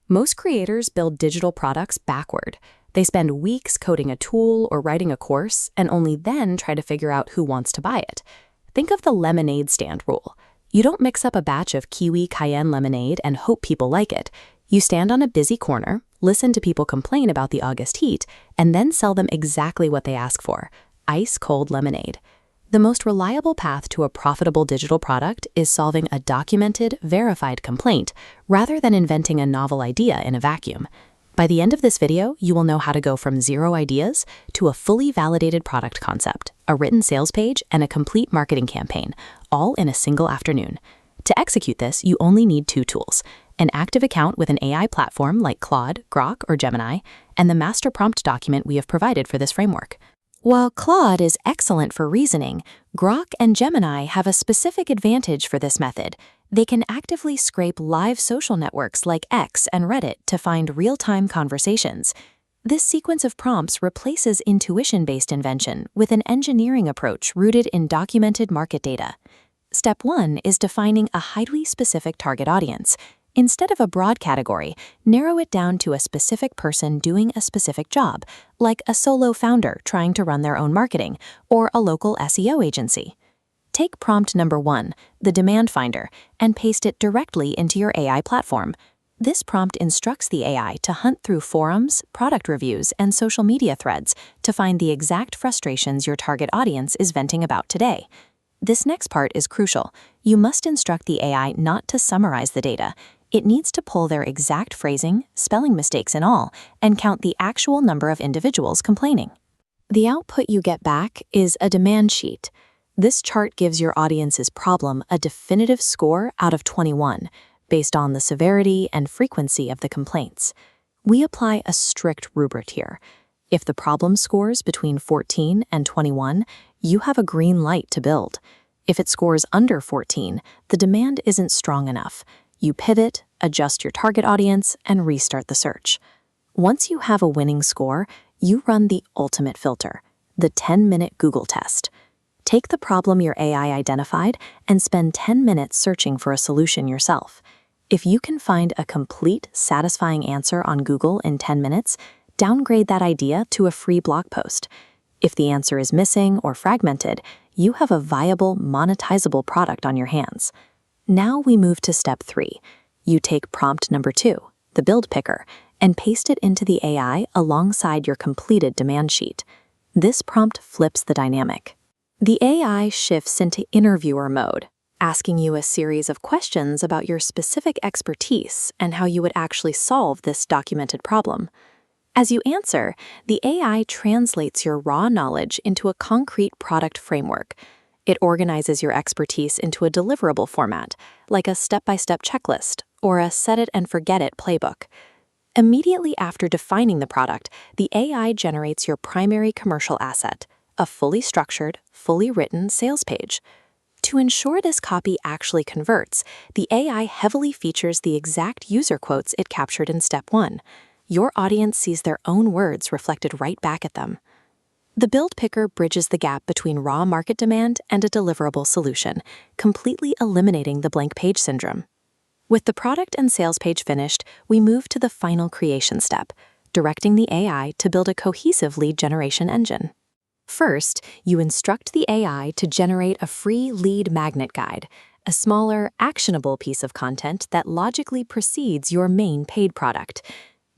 Most creators build digital products backward. They spend weeks coding a tool or writing a course and only then try to figure out who wants to buy it. Think of the lemonade stand rule. You don't mix up a batch of kiwi cayenne lemonade and hope people like it. You stand on a busy corner, listen to people complain about the August heat, and then sell them exactly what they ask for: ice-cold lemonade. The most reliable path to a profitable digital product is solving a documented, verified complaint rather than inventing a novel idea in a vacuum. By the end of this video, you will know how to go from 0 ideas to a fully validated product concept, a written sales page, and a complete marketing campaign, all in a single afternoon. To execute this, you only need 2 tools: an active account with an AI platform like Claude, Grok, or Gemini, and the master prompt document we have provided for this framework. While Claude is excellent for reasoning, Grok and Gemini have a specific advantage for this method. They can actively scrape live social networks like X and Reddit to find real-time conversations. This sequence of prompts replaces intuition-based invention with an engineering approach rooted in documented market data. Step 1 is defining a highly specific target audience. Instead of a broad category, narrow it down to a specific person doing a specific job, like a solo founder trying to run their own marketing, or a local SEO agency. Take prompt number 1, the demand finder, and paste it directly into your AI platform. This prompt instructs the AI to hunt through forums, product reviews, and social media threads to find the exact frustrations your target audience is venting about today. This next part is crucial. You must instruct the AI not to summarize the data. It needs to pull their exact phrasing, spelling mistakes and all, and count the actual number of individuals complaining. The output you get back is a demand sheet. This chart gives your audience's problem a definitive score out of 21, based on the severity and frequency of the complaints. We apply a strict rubric here. If the problem scores between 14 and 21, you have a green light to build. If it scores under 14, the demand isn't strong enough. You pivot, adjust your target audience, and restart the search. Once you have a winning score, you run the ultimate filter, the 10-minute Google test. Take the problem your AI identified and spend 10 minutes searching for a solution yourself. If you can find a complete, satisfying answer on Google in 10 minutes, downgrade that idea to a free blog post. If the answer is missing or fragmented, you have a viable, monetizable product on your hands. Now we move to step 3. You take prompt number 2, the build picker, and paste it into the AI alongside your completed demand sheet. This prompt flips the dynamic. The AI shifts into interviewer mode, asking you a series of questions about your specific expertise and how you would actually solve this documented problem. As you answer, the AI translates your raw knowledge into a concrete product framework. It organizes your expertise into a deliverable format, like a step-by-step checklist or a set-it-and-forget-it playbook. Immediately after defining the product, the AI generates your primary commercial asset, a fully structured, fully written sales page. To ensure this copy actually converts, the AI heavily features the exact user quotes it captured in step 1. Your audience sees their own words reflected right back at them. The build picker bridges the gap between raw market demand and a deliverable solution, completely eliminating the blank page syndrome. With the product and sales page finished, we move to the final creation step, directing the AI to build a cohesive lead generation engine. First, you instruct the AI to generate a free lead magnet guide, a smaller, actionable piece of content that logically precedes your main paid product.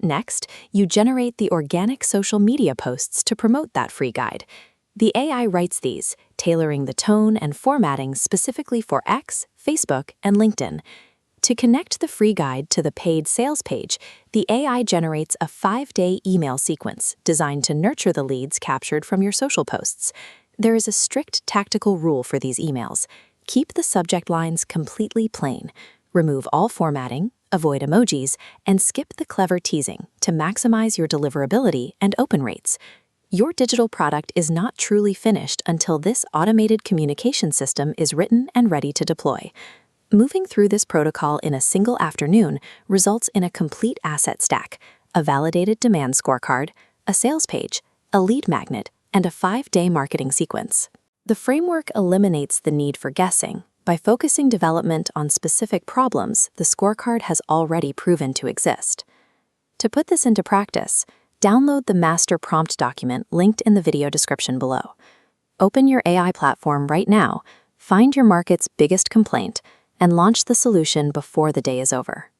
Next, you generate the organic social media posts to promote that free guide. The AI writes these, tailoring the tone and formatting specifically for X, Facebook, and LinkedIn. To connect the free guide to the paid sales page, the AI generates a 5-day email sequence designed to nurture the leads captured from your social posts. There is a strict tactical rule for these emails. Keep the subject lines completely plain. Remove all formatting, avoid emojis, and skip the clever teasing to maximize your deliverability and open rates. Your digital product is not truly finished until this automated communication system is written and ready to deploy. Moving through this protocol in a single afternoon results in a complete asset stack, a validated demand scorecard, a sales page, a lead magnet, and a 5-day marketing sequence. The framework eliminates the need for guessing. By focusing development on specific problems the scorecard has already proven to exist. To put this into practice, download the master prompt document linked in the video description below. Open your AI platform right now, find your market's biggest complaint, and launch the solution before the day is over.